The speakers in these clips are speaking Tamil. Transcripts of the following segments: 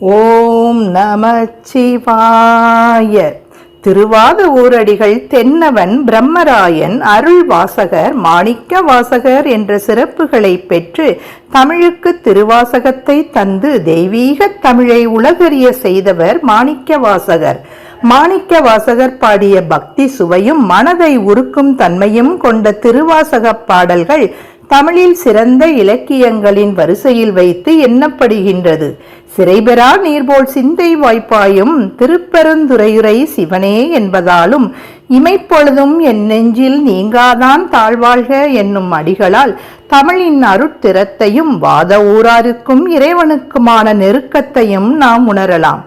ஓம் நமச்சிவாய. திருவாத ஊரடிகள் தென்னவன் பிரம்மராயன் அருள் வாசகர் மாணிக்க வாசகர் என்ற சிறப்புகளை பெற்று தமிழுக்கு திருவாசகத்தை தந்து தெய்வீக தமிழை உலகறிய செய்தவர் மாணிக்க வாசகர். மாணிக்க வாசகர் பாடிய பக்தி சுவையும் மனதை உருக்கும் தன்மையும் கொண்ட திருவாசக பாடல்கள் தமிழில் சிறந்த இலக்கியங்களின் வரிசையில் வைத்து எண்ணப்படுகின்றது. சிறைபெறா நீர்போல் சிந்தை வாய்ப்பாயும் திருப்பெருந்துறையுரை சிவனே என்பதாலும் இமைப்பொழுதும் என் நெஞ்சில் நீங்காதான் தாழ்வாழ்க என்னும் அடிகளால் தமிழின் அருட்திறத்தையும் வாத ஊராருக்கும் இறைவனுக்குமான நெருக்கத்தையும் நாம் உணரலாம்.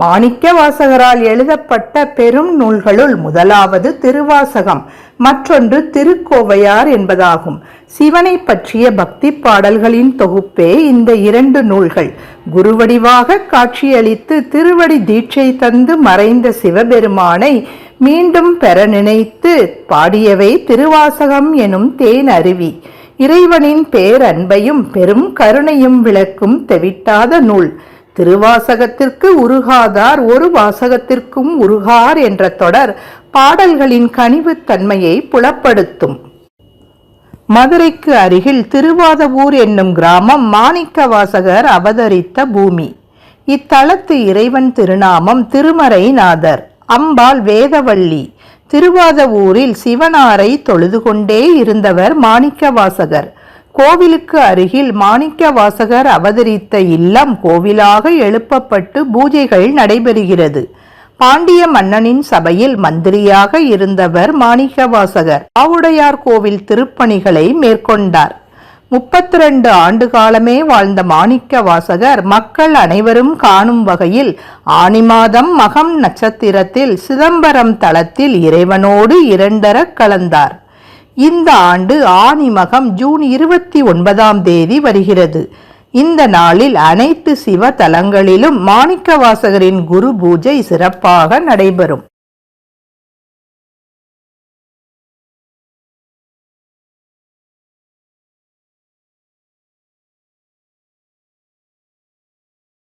மாணிக்க வாசகரால் எழுதப்பட்ட பெரும் நூல்களுள் முதலாவது திருவாசகம், மற்றொன்று திருக்கோவையார் என்பதாகும். சிவனை பற்றிய பக்தி பாடல்களின் தொகுப்பே இந்த இரண்டு நூல்கள். குருவடிவாக காட்சியளித்து திருவடி தீட்சை தந்து மறைந்த சிவபெருமானை மீண்டும் பெற நினைத்து பாடியவை திருவாசகம் எனும் தேன் அருவி. இறைவனின் பேரன்பையும் பெரும் கருணையும் விளக்கும் தெவிட்டாத நூல். திருவாசகத்திற்கு உருகாதார் ஒரு வாசகத்திற்கும் உருகார் என்ற தொடர் பாடல்களின் கனிவுத்தன்மையை புலப்படுத்தும். மதுரைக்கு அருகில் திருவாதவூர் என்னும் கிராமம் மாணிக்க வாசகர் அவதரித்த பூமி. இத்தலத்து இறைவன் திருநாமம் திருமறைநாதர், அம்பாள் வேதவள்ளி. திருவாதவூரில் சிவனாரை தொழுது கொண்டே இருந்தவர் மாணிக்க வாசகர். கோவிலுக்கு அருகில் மாணிக்க வாசகர் அவதரித்த இல்லம் கோவிலாக எழுப்பப்பட்டு பூஜைகள் நடைபெறுகிறது. பாண்டிய மன்னனின் சபையில் மந்திரியாக இருந்தவர் மாணிக்க வாசகர் ஆவுடையார் கோவில் திருப்பணிகளை மேற்கொண்டார். 32 ஆண்டு காலமே வாழ்ந்த மாணிக்க வாசகர் மக்கள் அனைவரும் காணும் வகையில் ஆனி மாதம் மகம் நட்சத்திரத்தில் சிதம்பரம் தலத்தில் இறைவனோடு இரண்டர கலந்தார். இந்த ஆண்டு ஆனி மகம் ஜூன் 29ஆம் தேதி வருகிறது. இந்த நாளில் அனைத்து சிவ தலங்களிலும் மாணிக்க வாசகரின் குரு பூஜை சிறப்பாக நடைபெறும்.